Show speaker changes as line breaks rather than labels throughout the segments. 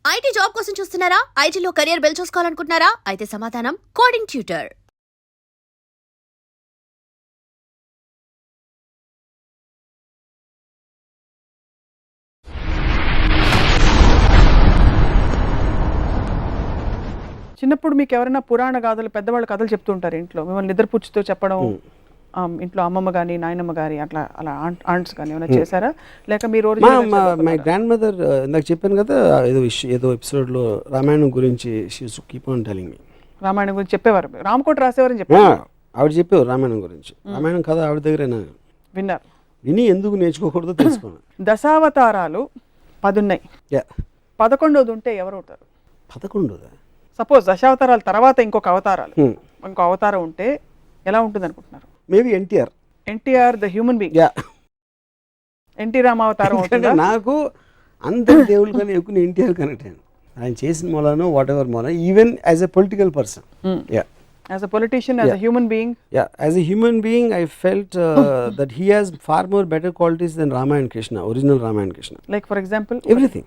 IT job కోసం చూస్తున్నారా? ఐటీలో కెరియర్ బిల్డ్ చూసుకోవాలనుకుంటున్నారా? అయితే సమాధానం కోడింగ్ ట్యూటర్.
చిన్నప్పుడు మీకు ఎవరైనా పురాణ గాథలు పెద్దవాళ్ళు కథలు చెప్తూ ఉంటారు ఇంట్లో, మిమ్మల్ని నిద్రపుచ్చుతో చెప్పడం, ఇంట్లో అమ్మమ్మ కానీ నాయనమ్మ గారి అట్లా అలా ఆంట్స్ కానీ ఏమైనా చేశారా? లేక మీరు
మై గ్రాండ్ మదర్ ఇందాక చెప్పాను కదా, ఏదో ఎపిసోడ్లో రామాయణం గురించి keep on telling me.
Ramayanam గురించి చెప్పేవారు, రామకోట రాసేవారని చెప్పారు.
ఆవిడ చెప్పేవారు రామాయణం గురించి. రామాయణం కథ ఆవిడ దగ్గర
విన్నారు.
విని ఎందుకు నేర్చుకోకూడదో తెలుసుకున్నాను.
దశావతారాలు 10 ఉన్నాయి, 11వది ఉంటే ఎవరు అవుతారు?
11దా?
సపోజ్ దశావతారాల తర్వాత ఇంకొక అవతారం ఉంటే ఎలా ఉంటుంది అనుకుంటున్నారు?
Maybe NTR
the human being. NT రామావతారం అవుతుందా?
నాకు అందరి దేవుళ్ళు కానీ ఎక్కువ ఎన్టీఆర్ కనెక్ట్ అయ్యాను. ఆయన చేసిన మూలానో వాట్ ఎవర్ మూల, even as a political person,
as a politician, as a human being.
As a human being, I felt that he has far more better qualities than Rama and Krishna, original Rama and Krishna.
Like for example?
Everything.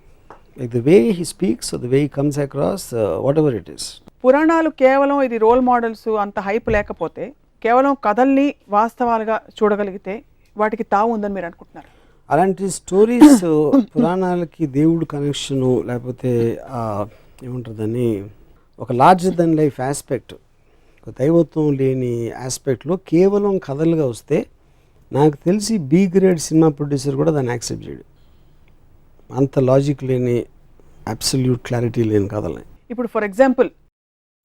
Like the way he speaks or the way he comes across, whatever it is.
పురాణాలు కేవలం ఇది role models అంత hype లేకపోతే, కేవలం కథల్ని వాస్తవాలుగా చూడగలిగితే వాటికి తావు ఉందని మీరు అనుకుంటున్నారు?
అలాంటి స్టోరీస్ పురాణాలకి దేవుడు కనెక్షను, లేకపోతే ఏముంటుందని ఒక లార్జర్ దెన్ లైఫ్ ఆస్పెక్ట్, దైవత్వం లేని ఆస్పెక్ట్లో కేవలం కథలుగా వస్తే నాకు తెలిసి బి గ్రేడ్ సినిమా ప్రొడ్యూసర్ కూడా దాన్ని యాక్సెప్ట్ చేయడు. అంత లాజిక్ లేని, అబ్సల్యూట్ క్లారిటీ లేని కథలని.
ఇప్పుడు ఫర్ ఎగ్జాంపుల్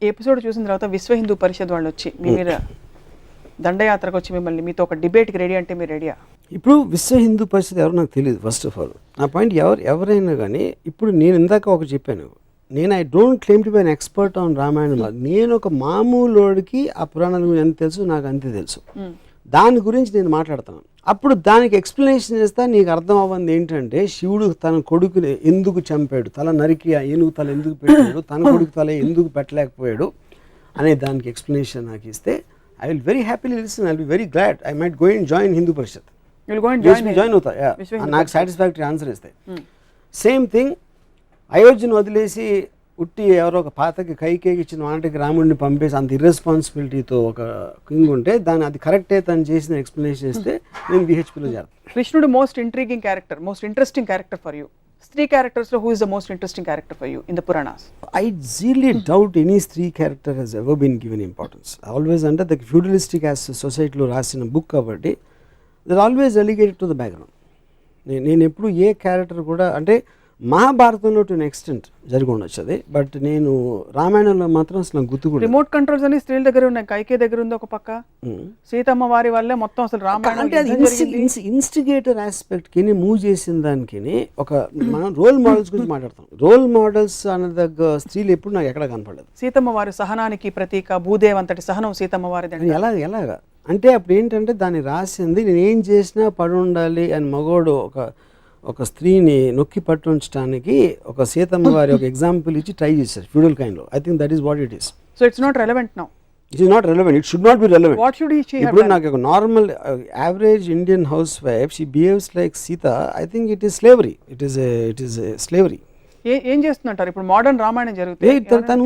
ఎపిసోడ్ చూసిన తర్వాత విశ్వ హిందూ పరిషత్ వాళ్ళు వచ్చి మీ మీద దండయాత్రకు వచ్చి మిమ్మల్ని మీతో ఒక డిబేట్కి రెడీ అంటే మీరు రెడీయా? ఇప్పుడు
విశ్వ హిందూ పరిషత్ ఎవరు నాకు తెలియదు. ఫస్ట్ ఆఫ్ ఆల్ నా పాయింట్, ఎవరైనా కానీ ఇప్పుడు నేను ఇందాక ఒక చెప్పాను, I don't claim to be an expert on Ramayanam. నేను ఒక మామూలుడికి ఆ పురాణాల గురించి ఎంత తెలుసు నాకు అంతే తెలుసు. దాని గురించి నేను మాట్లాడుతున్నాను. అప్పుడు దానికి ఎక్స్ప్లెనేషన్ చేస్తా, నీకు అర్థం అవ్వంది ఏంటంటే శివుడు తన కొడుకుని ఎందుకు చంపాడు, తల నరికి ఆ ఏనుగు తల ఎందుకు పెట్టాడు, తన కొడుకు తల ఎందుకు పెట్టలేకపోయాడు అనే దానికి ఎక్స్ప్లెనేషన్ నాకు ఇస్తే I will very happily listen. I will be very glad. I might go and join Hindu Parishad. Join అవుతా, నాకు సాటిస్ఫాక్టరీ ఆన్సర్ ఇస్తాయి. సేమ్ థింగ్, అయోధ్యను వదిలేసి ఉట్టి ఎవరో ఒక పాతకి కైకేకి ఇచ్చిన వాటికి రాముడిని పంపేసి అంత ఇర్రెస్పాన్సిబిలిటీతో ఒక కింగ్ ఉంటే దాన్ని అది కరెక్టే తను చేసిన ఎక్స్ప్లెనేషన్ ఇస్తే నేను బిహెచ్పిలో చేస్తాను.
కృష్ణుడు most intriguing character, most interesting character for you. స్త్రీ క్యారెక్టర్స్లో who is the most interesting character for you in the Puranas?
I really doubt any స్త్రీ character has ever been given importance. Always under the feudalistic as సొసైటీలో రాసిన book కాబట్టి they're always relegated to the background. నేను ఎప్పుడు ఏ character కూడా, అంటే మహాభారతంలో to extent జరిగి ఉండొచ్చు అది, బట్ నేను రామాయణంలో మాత్రం అసలు గుర్తుకు
రిమోట్ కంట్రోల్స్ అని స్త్రీల దగ్గర ఉన్నాయి. కైకే దగ్గర ఉంది ఒక పక్క, సీతమ్మ వారి వల్లే మొత్తం అసలు రామాయణం.
అంటే అది ఇన్స్టిగేటర్ ఆస్పెక్ట్కి మూవ్ చేసిన దానికి ఒక మనం రోల్ మోడల్స్ గురించి మాట్లాడతాం. రోల్ మోడల్స్ అనే దగ్గర స్త్రీలు ఎప్పుడు నాకు ఎక్కడ కనపడలేదు.
సీతమ్మ వారి సహనానికి ప్రతీక, భూదేవ్ అంతటి సహనం సీతమ్మ వారిది.
ఎలాగా అంటే అప్పుడు ఏంటంటే దాన్ని రాసింది నేను ఏం చేసినా పడి ఉండాలి అని మగోడు ఒక స్త్రీని నొక్కి పట్టించడానికి ఒక సీతమ్మ వారి ఒక ఎగ్జాంపుల్ ఇచ్చి ట్రై చేశారు ఫ్యూడల్ కైండ్లో. I think that is what it is.
So it's not relevant now.
It is not relevant. It should not be relevant.
What should he
ఇప్పుడు నాకు ఒక normal average Indian house wife she behaves like Sita. I think it is slavery. It is slavery.
ఏం చేస్తుంటారు ఇప్పుడు? Modern Ramayanam జరుగుతుంది,
తను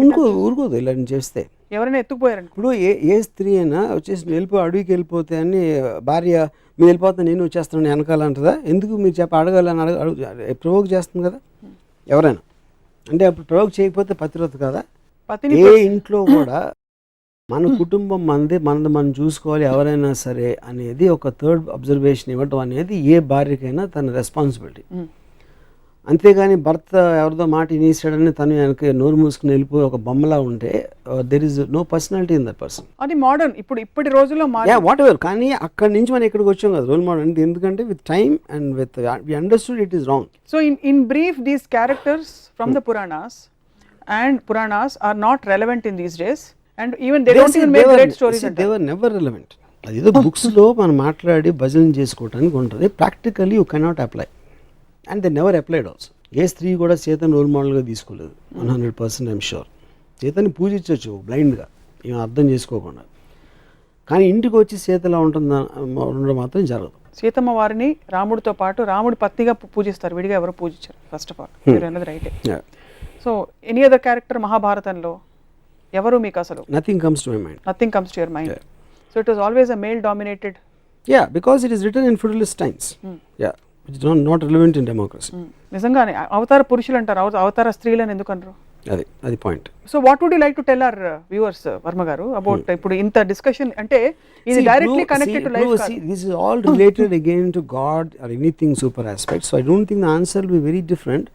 ఊరుకోదు ఇలా చేస్తే.
ఎవరైనా ఎత్తుకుపోయారు ఇప్పుడు.
ఏ స్త్రీ అయినా వచ్చేసి అడవికి వెళ్ళిపోతే అని భార్య మీరు వెళ్ళిపోతే నేను వచ్చేస్తాను వెనకాల అంటదా? ఎందుకు మీరు అడగాలని ప్రవోక్ చేస్తుంది కదా ఎవరైనా. అంటే అప్పుడు ప్రవోక్ చేయకపోతే పతివ్రత కదా. ఏ ఇంట్లో కూడా మన కుటుంబం మనది మనం చూసుకోవాలి ఎవరైనా సరే అనేది ఒక థర్డ్ అబ్జర్వేషన్ ఇవ్వటం అనేది ఏ భార్యకైనా తన రెస్పాన్సిబిలిటీ. అంతేగాని భర్త ఎవరిదో మాట ఇనేసాడని తను వెనక నోరు మూసుకుని వెళ్ళిపోయి ఒక బొమ్మలా ఉంటే there is no personality in that person.
అది మోడర్న్ ఇప్పటి రోజుల్లో
వాట్ ఎవర్. కానీ అక్కడి నుంచి మనం ఇక్కడికి వచ్చాం కదా రోల్ మోడల్. ఎందుకంటే with time and with we understood it is wrong.
So in brief these characters from the Puranas are not relevant in these days and even they don't even make great stories.
They were never relevant. అదేదో books లో మనం మాట్లాడి భజన చేసుకోవడానికి ఉంటుంది. Practically you cannot apply. And they never applied also. ఏ స్త్రీ కూడా సీతను రోల్ మోడల్గా తీసుకోలేదు. 100% ఐఎమ్ షూర్. సీతని పూజించవచ్చు బ్లైండ్గా, ఏం అర్థం చేసుకోకుండా. కానీ ఇంటికి వచ్చి సీతలా ఉండడం మాత్రం జరగదు.
సీతమ్మ వారిని రాముడితో పాటు రాముడి పత్నిగా పూజిస్తారు, విడిగా ఎవరు పూజించారు. ఫస్ట్ ఆఫ్ ఆల్ మీరు అన్నది రైటే. సో ఎనీ అదర్ క్యారెక్టర్ మహాభారతంలో ఎవరు మీకు అసలు?
Nothing comes to my mind.
Nothing comes to your mind. So it was always a male dominated.
Yeah, because it is written in feudalist times. Yeah, which is not relevant in democracy.
నిజంగానే అవతార పురుషులు అంటారు, అవతార స్త్రీలని ఎందుకు అనరు?
అది point.
So what would you like to tell our viewers Varma గారు about ఇప్పుడు ఇంత డిస్కషన్? అంటే ఇది directly connected to life.
This is all related again to God or anything super aspect. So I don't think the answer will be very different.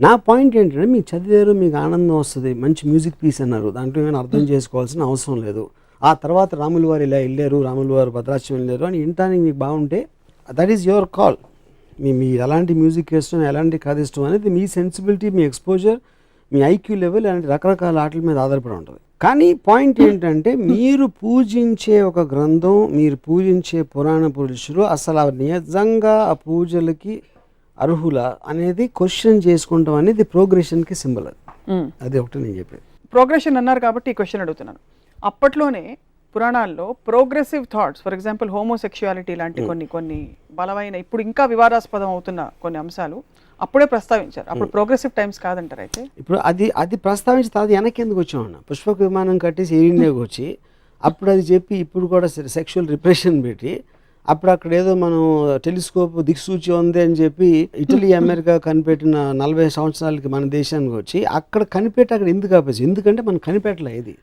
నా point ఏంటంటే, మీకు చదివారు, మీకు ఆనందం వస్తుంది, మంచి మ్యూజిక్ పీస్ అన్నారు, దాంట్లో ఏమైనా అర్థం చేసుకోవాల్సిన అవసరం లేదు. ఆ తర్వాత రాములు వారు ఇలా వెళ్ళారు, రాములు వారు భద్రాచలం వెళ్ళారు అని వినటానికి మీకు బాగుంటే దట్ ఈస్ యువర్ కాల్. మీ ఎలాంటి మ్యూజిక్ ఇష్టం, ఎలాంటి కథ ఇష్టం అనేది మీ సెన్సిబిలిటీ, మీ ఎక్స్పోజర్, మీ ఐక్యూ లెవెల్ అలాంటి రకరకాల ఆటల మీద ఆధారపడి ఉంటుంది. కానీ పాయింట్ ఏంటంటే, మీరు పూజించే ఒక గ్రంథం, మీరు పూజించే పురాణ పురుషులు అసలు నిజంగా ఆ పూజలకి అర్హుల అనేది క్వశ్చన్ చేసుకుంటాం అనేది ప్రోగ్రెషన్కి సింబల్. అది ఒకటి నేను చెప్పేది.
ప్రోగ్రెషన్ అన్నారు కాబట్టి ఈ క్వశ్చన్ అడుగుతున్నాను. అప్పట్లోనే పురాణాల్లో progressive thoughts, for example homosexuality లాంటి కొన్ని బలమైన, ఇప్పుడు ఇంకా వివాదాస్పదం అవుతున్న కొన్ని అంశాలు అప్పుడే ప్రస్తావించారు. అప్పుడు ప్రోగ్రెసివ్ టైమ్స్ కాదంటారు. అయితే
ఇప్పుడు అది ప్రస్తావించి అది వెనక్కి ఎందుకు వచ్చామన్న, పుష్పక విమానం కట్టేసి ఇండియాకి వచ్చి అప్పుడు అది చెప్పి ఇప్పుడు కూడా సెక్షువల్ రిప్రెషన్ పెట్టి అప్పుడు అక్కడ ఏదో మనం టెలిస్కోప్ దిక్సూచి ఉంది అని చెప్పి ఇటలీ అమెరికా కనిపెట్టిన 40 సంవత్సరాలకి మన దేశానికి వచ్చి అక్కడ కనిపెట్టి అక్కడ ఎందుకు ఆపేసి, ఎందుకంటే మనం కనిపెట్టలే. ఇది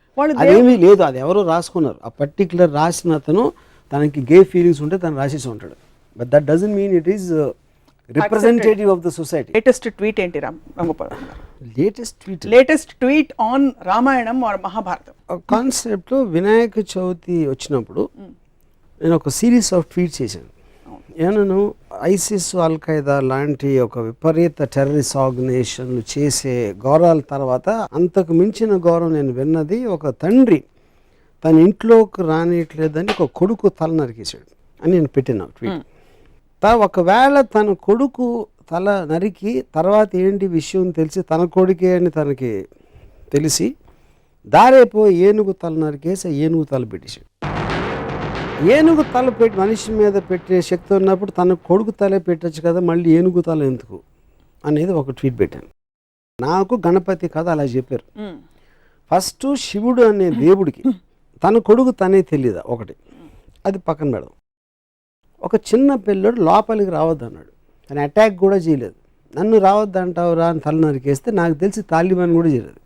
అదేమీ లేదు, అది ఎవరో రాసుకున్నారు. ఆ పర్టికులర్ రాసిన అతను తనకి గే ఫీలింగ్స్ ఉంటే తను రాసేసి ఉంటాడు. But that doesn't mean it is representative of the society.
Latest tweet ఏంటి latest tweet on Ramayanam or Mahabharatam
concept లో? వినాయక చవితి వచ్చినప్పుడు నేను ఒక సిరీస్ ఆఫ్ ట్వీట్స్ చేశాను. ఏమన్నాను, ఐసిస్, అల్ ఖైదా లాంటి ఒక విపరీత టెర్రరిస్ట్ ఆర్గనైజేషన్లు చేసే గౌరవాల తర్వాత అంతకు మించిన గౌరవం నేను విన్నది, ఒక తండ్రి తన ఇంట్లోకి రానియట్లేదని ఒక కొడుకు తల నరికేశాడు అని నేను పెట్టిన ట్వీట్. ఒకవేళ తన కొడుకు తల నరికి తర్వాత ఏంటి విషయం తెలిసి తన కొడుకే అని తనకి తెలిసి దారేపోయి ఏనుగు తల నరికేసి ఏనుగు తల పెట్టేశాడు. ఏనుగు తల పెట్టి మనిషి మీద పెట్టే శక్తి ఉన్నప్పుడు తన కొడుకు తలే పెట్టచ్చు కదా, మళ్ళీ ఏనుగు తల ఎందుకు అనేది ఒక ట్వీట్ పెట్టాను. నాకు గణపతి కథ అలా చెప్పారు. ఫస్ట్ శివుడు అనే దేవుడికి తన కొడుకు తనే తెలియదా ఒకటి, అది పక్కన పెడదాం. ఒక చిన్న పిల్లడు లోపలికి రావద్దు అన్నాడు, కానీ అటాక్ కూడా చేయలేదు. నన్ను రావద్దు అంటావురా అని తల నరికేస్తే నాకు తెలిసి తాలిబాన్ కూడా చేయలేదు,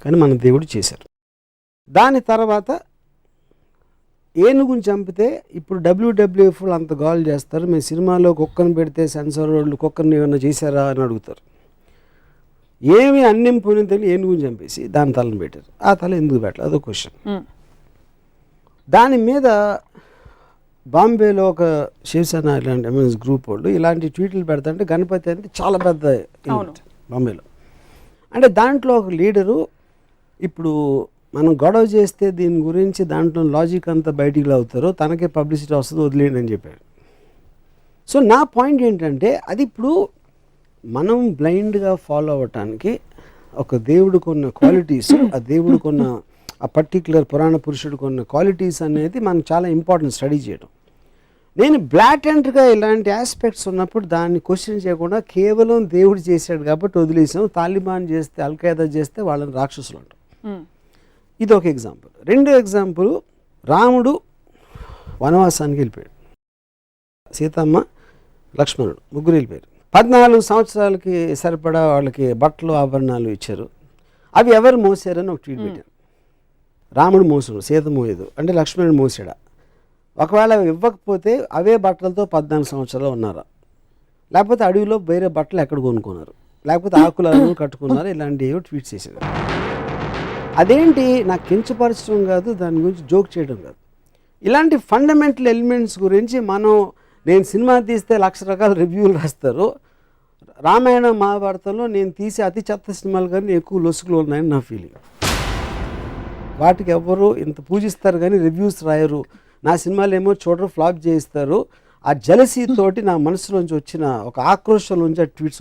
కానీ మన దేవుడు చేశారు. దాని తర్వాత ఏనుగుని చంపితే ఇప్పుడు WWF అంత గోల్ చేస్తారు, మేము సినిమాలో కుక్కను పెడితే సెన్సార్ వాళ్ళు కుక్కర్ని ఏమైనా చేశారా అని అడుగుతారు. ఏమి అన్నం పోయిన తెలియ ఏనుగుని చంపేసి దాని తలను పెట్టారు. ఆ తల ఎందుకు పెట్టాలి, అదో క్వశ్చన్. దాని మీద బాంబేలో ఒక శివసేన ఇలాంటి ఎంఎస్ గ్రూప్ వాళ్ళు ఇలాంటి ట్వీట్లు పెడతాంటే గణపతి అంటే చాలా పెద్ద ఈవెంట్ బాంబేలో. అంటే దాంట్లో ఒక లీడరు ఇప్పుడు మనం గొడవ చేస్తే దీని గురించి దాంట్లో లాజిక్ అంతా బయటికి అవుతారో తనకే పబ్లిసిటీ వస్తుంది, వదిలేయండి అని చెప్పాడు. సో నా పాయింట్ ఏంటంటే, అది ఇప్పుడు మనం బ్లైండ్గా ఫాలో అవ్వటానికి ఒక దేవుడికి ఉన్న క్వాలిటీస్, ఆ దేవుడికి ఉన్న ఆ పర్టిక్యులర్ పురాణ పురుషుడికి ఉన్న క్వాలిటీస్ అనేది మనకు చాలా ఇంపార్టెంట్ స్టడీ చేయడం. నేను బ్లాటెంట్గా ఇలాంటి ఆస్పెక్ట్స్ ఉన్నప్పుడు దాన్ని క్వశ్చన్ చేయకుండా కేవలం దేవుడు చేశాడు కాబట్టి వదిలేసాం, తాలిబాన్ చేస్తే అల్ ఖైదా చేస్తే వాళ్ళని రాక్షసులు అంటాం. ఇది ఒక ఎగ్జాంపుల్. రెండో ఎగ్జాంపుల్, రాముడు వనవాసానికి వెళ్ళిపోయాడు, సీతమ్మ లక్ష్మణుడు ముగ్గురు వెళ్ళిపోయారు. 14 సంవత్సరాలకి సరిపడా వాళ్ళకి బట్టలు ఆభరణాలు ఇచ్చారు. అవి ఎవరు మోసారని ఒక ట్వీట్ పెట్టారు. రాముడు మోసాడు, సీత మోయదు అంటే లక్ష్మణుడు మోసాడా? ఒకవేళ ఇవ్వకపోతే అవే బట్టలతో 14 సంవత్సరాలు ఉన్నారా? లేకపోతే అడవిలో వేరే బట్టలు ఎక్కడ కొనుక్కున్నారు? లేకపోతే ఆకులను కట్టుకున్నారు? ఇలాంటివి ట్వీట్ చేశారు. అదేంటి, నాకు కించపరచడం కాదు, దాని గురించి జోక్ చేయడం కాదు. ఇలాంటి ఫండమెంటల్ ఎలిమెంట్స్ గురించి నేను సినిమా తీస్తే 1,00,000 రకాల రివ్యూలు రాస్తారు. రామాయణ మహాభారతంలో నేను తీసే అతి చెత్త సినిమాలు కానీ ఎక్కువ లొసుకులు ఉన్నాయని నా ఫీలింగ్. వాటికి ఎవరు ఇంత పూజిస్తారు కానీ రివ్యూస్ రాయరు. నా సినిమాలు ఏమో చూడరు, ఫ్లాప్ చేయిస్తారు. ఆ జలసీ తోటి నా మనసులోంచి వచ్చిన ఒక ఆక్రోషంలోంచి ఆ ట్వీట్స్ వచ్చాయి.